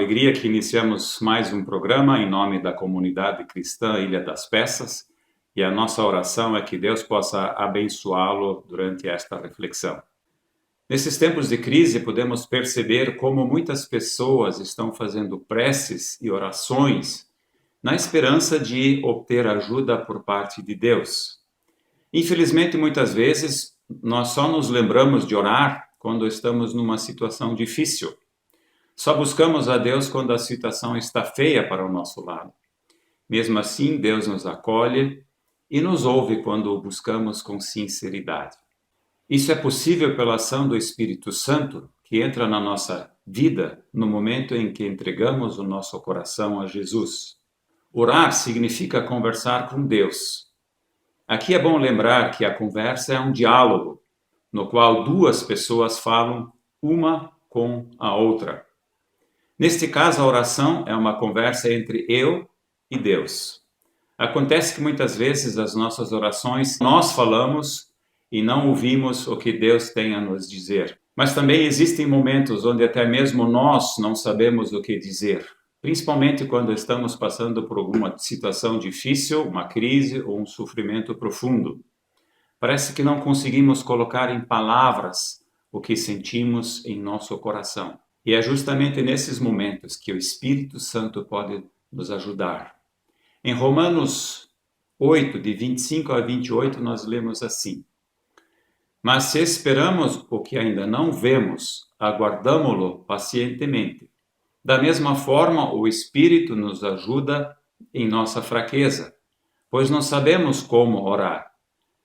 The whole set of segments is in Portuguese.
alegria que iniciamos mais um programa em nome da comunidade cristã Ilha das Peças, e a nossa oração é que Deus possa abençoá-lo durante esta reflexão. Nesses tempos de crise, podemos perceber como muitas pessoas estão fazendo preces e orações na esperança de obter ajuda por parte de Deus. Infelizmente, muitas vezes, nós só nos lembramos de orar quando estamos numa situação difícil. Só buscamos a Deus quando a situação está feia para o nosso lado. Mesmo assim, Deus nos acolhe e nos ouve quando o buscamos com sinceridade. Isso é possível pela ação do Espírito Santo, que entra na nossa vida no momento em que entregamos o nosso coração a Jesus. Orar significa conversar com Deus. Aqui é bom lembrar que a conversa é um diálogo, no qual duas pessoas falam uma com a outra. Neste caso, a oração é uma conversa entre eu e Deus. Acontece que muitas vezes as nossas orações nós falamos e não ouvimos o que Deus tem a nos dizer. Mas também existem momentos onde até mesmo nós não sabemos o que dizer, principalmente quando estamos passando por alguma situação difícil, uma crise ou um sofrimento profundo. Parece que não conseguimos colocar em palavras o que sentimos em nosso coração. E é justamente nesses momentos que o Espírito Santo pode nos ajudar. Em Romanos 8, de 25 a 28, nós lemos assim: Mas se esperamos o que ainda não vemos, aguardamo-lo pacientemente. Da mesma forma, o Espírito nos ajuda em nossa fraqueza, pois não sabemos como orar.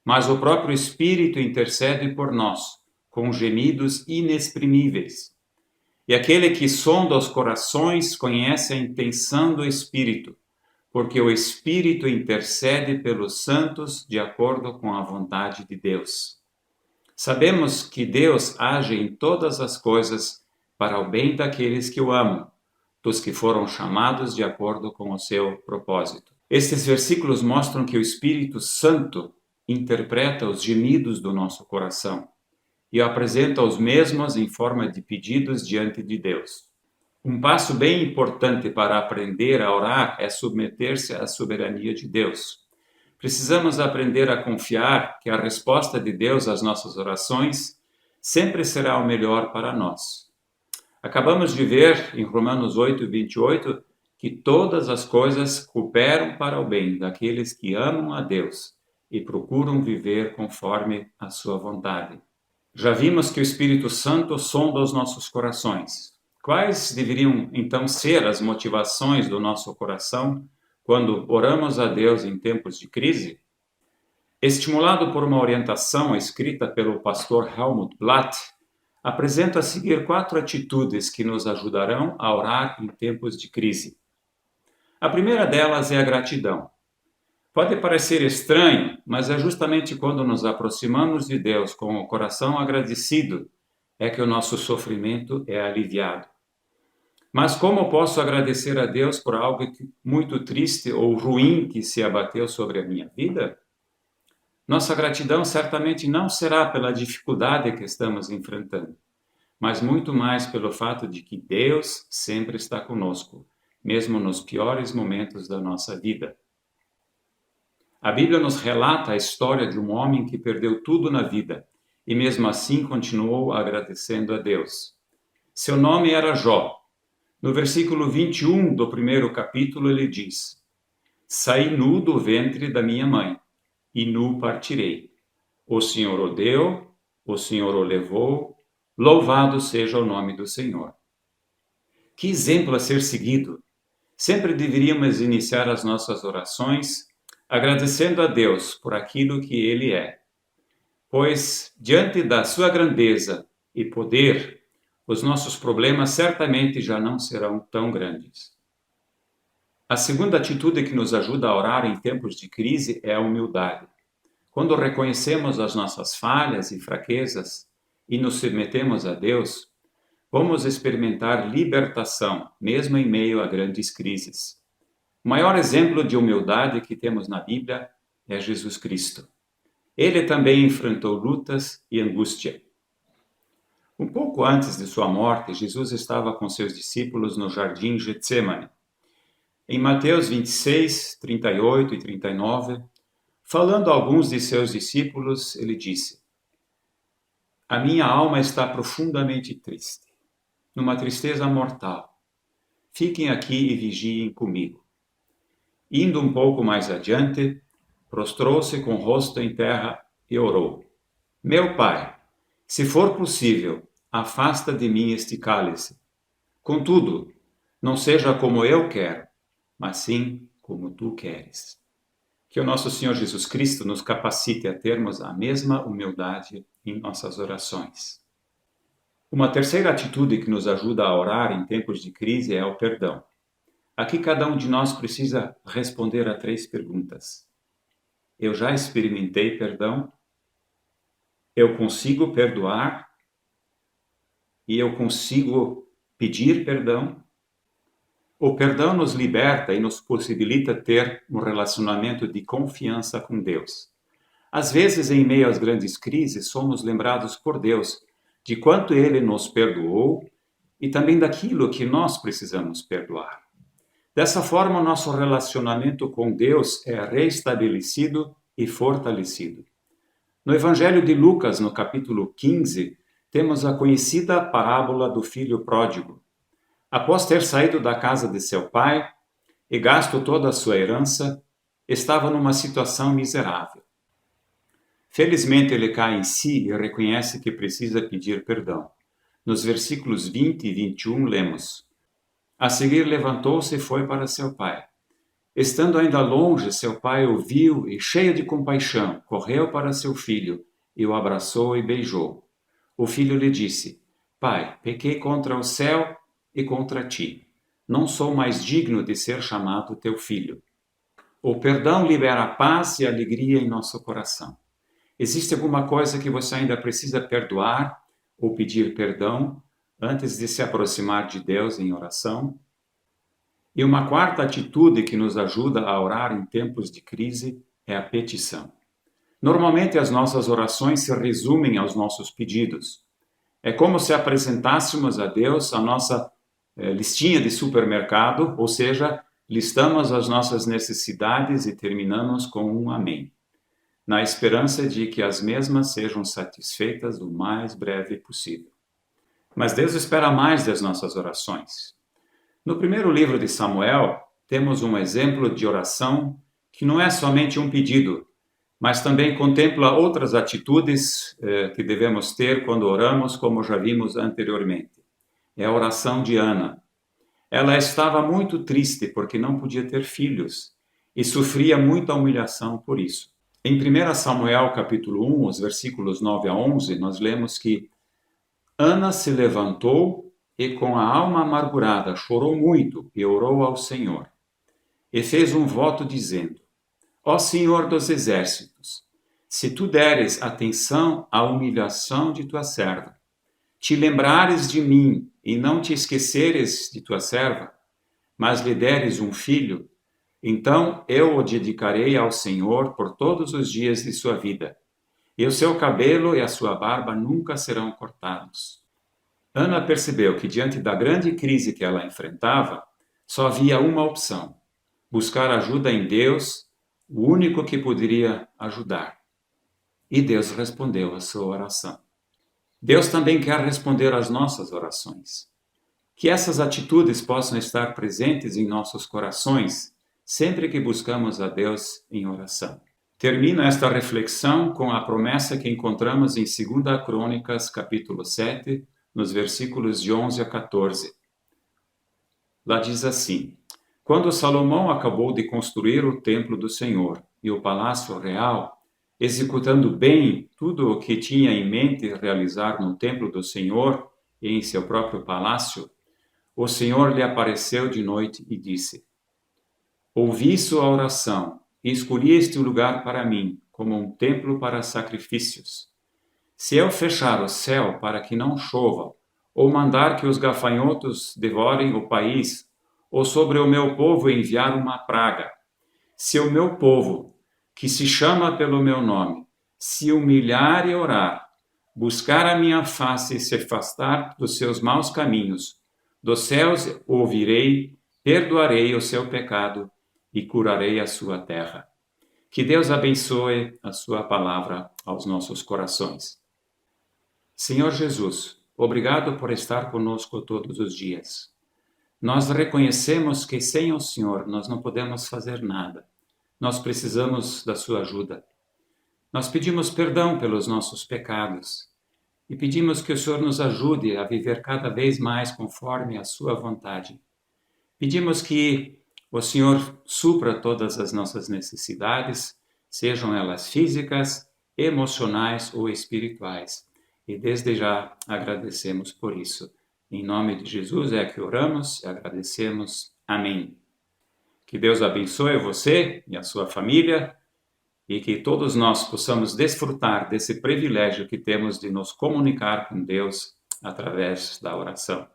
Mas o próprio Espírito intercede por nós, com gemidos inexprimíveis. E aquele que sonda os corações conhece a intenção do Espírito, porque o Espírito intercede pelos santos de acordo com a vontade de Deus. Sabemos que Deus age em todas as coisas para o bem daqueles que o amam, dos que foram chamados de acordo com o seu propósito. Estes versículos mostram que o Espírito Santo interpreta os gemidos do nosso coração e apresenta os mesmos em forma de pedidos diante de Deus. Um passo bem importante para aprender a orar é submeter-se à soberania de Deus. Precisamos aprender a confiar que a resposta de Deus às nossas orações sempre será o melhor para nós. Acabamos de ver em Romanos 8, 28, que todas as coisas cooperam para o bem daqueles que amam a Deus e procuram viver conforme a sua vontade. Já vimos que o Espírito Santo sonda os nossos corações. Quais deveriam, então, ser as motivações do nosso coração quando oramos a Deus em tempos de crise? Estimulado por uma orientação escrita pelo pastor Helmut Blatt, apresento a seguir 4 atitudes que nos ajudarão a orar em tempos de crise. A primeira delas é a gratidão. Pode parecer estranho, mas é justamente quando nos aproximamos de Deus com o coração agradecido é que o nosso sofrimento é aliviado. Mas como posso agradecer a Deus por algo muito triste ou ruim que se abateu sobre a minha vida? Nossa gratidão certamente não será pela dificuldade que estamos enfrentando, mas muito mais pelo fato de que Deus sempre está conosco, mesmo nos piores momentos da nossa vida. A Bíblia nos relata a história de um homem que perdeu tudo na vida e mesmo assim continuou agradecendo a Deus. Seu nome era Jó. No versículo 21 do primeiro capítulo ele diz: Saí nu do ventre da minha mãe, e nu partirei. O Senhor o deu, o Senhor o levou, louvado seja o nome do Senhor. Que exemplo a ser seguido! Sempre deveríamos iniciar as nossas orações agradecendo a Deus por aquilo que Ele é, pois, diante da sua grandeza e poder, os nossos problemas certamente já não serão tão grandes. A segunda atitude que nos ajuda a orar em tempos de crise é a humildade. Quando reconhecemos as nossas falhas e fraquezas e nos submetemos a Deus, vamos experimentar libertação, mesmo em meio a grandes crises. O maior exemplo de humildade que temos na Bíblia é Jesus Cristo. Ele também enfrentou lutas e angústia. Um pouco antes de sua morte, Jesus estava com seus discípulos no jardim Getsêmani. Em Mateus 26, 38 e 39, falando a alguns de seus discípulos, ele disse: A minha alma está profundamente triste, numa tristeza mortal. Fiquem aqui e vigiem comigo. Indo um pouco mais adiante, prostrou-se com o rosto em terra e orou: Meu Pai, se for possível, afasta de mim este cálice. Contudo, não seja como eu quero, mas sim como tu queres. Que o nosso Senhor Jesus Cristo nos capacite a termos a mesma humildade em nossas orações. Uma terceira atitude que nos ajuda a orar em tempos de crise é o perdão. Aqui cada um de nós precisa responder a 3 perguntas. Eu já experimentei perdão? Eu consigo perdoar? E eu consigo pedir perdão? O perdão nos liberta e nos possibilita ter um relacionamento de confiança com Deus. Às vezes, em meio às grandes crises, somos lembrados por Deus de quanto Ele nos perdoou e também daquilo que nós precisamos perdoar. Dessa forma, o nosso relacionamento com Deus é restabelecido e fortalecido. No Evangelho de Lucas, no capítulo 15, temos a conhecida parábola do filho pródigo. Após ter saído da casa de seu pai e gasto toda a sua herança, estava numa situação miserável. Felizmente, ele cai em si e reconhece que precisa pedir perdão. Nos versículos 20 e 21, lemos: A seguir levantou-se e foi para seu pai. Estando ainda longe, seu pai o viu e, cheio de compaixão, correu para seu filho e o abraçou e beijou. O filho lhe disse: Pai, pequei contra o céu e contra ti. Não sou mais digno de ser chamado teu filho. O perdão libera paz e alegria em nosso coração. Existe alguma coisa que você ainda precisa perdoar ou pedir perdão antes de se aproximar de Deus em oração? E uma quarta atitude que nos ajuda a orar em tempos de crise é a petição. Normalmente as nossas orações se resumem aos nossos pedidos. É como se apresentássemos a Deus a nossa listinha de supermercado, ou seja, listamos as nossas necessidades e terminamos com um amém, na esperança de que as mesmas sejam satisfeitas o mais breve possível. Mas Deus espera mais das nossas orações. No primeiro livro de Samuel, temos um exemplo de oração que não é somente um pedido, mas também contempla outras atitudes que devemos ter quando oramos, como já vimos anteriormente. É a oração de Ana. Ela estava muito triste porque não podia ter filhos e sofria muita humilhação por isso. Em 1 Samuel capítulo 1, os versículos 9 a 11, nós lemos que Ana se levantou e com a alma amargurada chorou muito e orou ao Senhor. E fez um voto dizendo: Ó Senhor dos exércitos, se tu deres atenção à humilhação de tua serva, te lembrares de mim e não te esqueceres de tua serva, mas lhe deres um filho, então eu o dedicarei ao Senhor por todos os dias de sua vida, e o seu cabelo e a sua barba nunca serão cortados. Ana percebeu que diante da grande crise que ela enfrentava, só havia uma opção: buscar ajuda em Deus, o único que poderia ajudar. E Deus respondeu a sua oração. Deus também quer responder às nossas orações. Que essas atitudes possam estar presentes em nossos corações sempre que buscamos a Deus em oração. Termino esta reflexão com a promessa que encontramos em 2 Crônicas, capítulo 7, nos versículos de 11 a 14. Lá diz assim: Quando Salomão acabou de construir o templo do Senhor e o palácio real, executando bem tudo o que tinha em mente realizar no templo do Senhor e em seu próprio palácio, o Senhor lhe apareceu de noite e disse: Ouvi sua oração e escolhi este lugar para mim, como um templo para sacrifícios. Se eu fechar o céu para que não chova, ou mandar que os gafanhotos devorem o país, ou sobre o meu povo enviar uma praga, se o meu povo, que se chama pelo meu nome, se humilhar e orar, buscar a minha face e se afastar dos seus maus caminhos. Dos céus ouvirei, perdoarei o seu pecado e curarei a sua terra. Que Deus abençoe a sua palavra aos nossos corações. Senhor Jesus, obrigado por estar conosco todos os dias. Nós reconhecemos que sem o Senhor nós não podemos fazer nada. Nós precisamos da sua ajuda. Nós pedimos perdão pelos nossos pecados e pedimos que o Senhor nos ajude a viver cada vez mais conforme a sua vontade. Pedimos que o Senhor supra todas as nossas necessidades, sejam elas físicas, emocionais ou espirituais. E desde já agradecemos por isso. Em nome de Jesus é que oramos e agradecemos. Amém. Que Deus abençoe você e a sua família e que todos nós possamos desfrutar desse privilégio que temos de nos comunicar com Deus através da oração.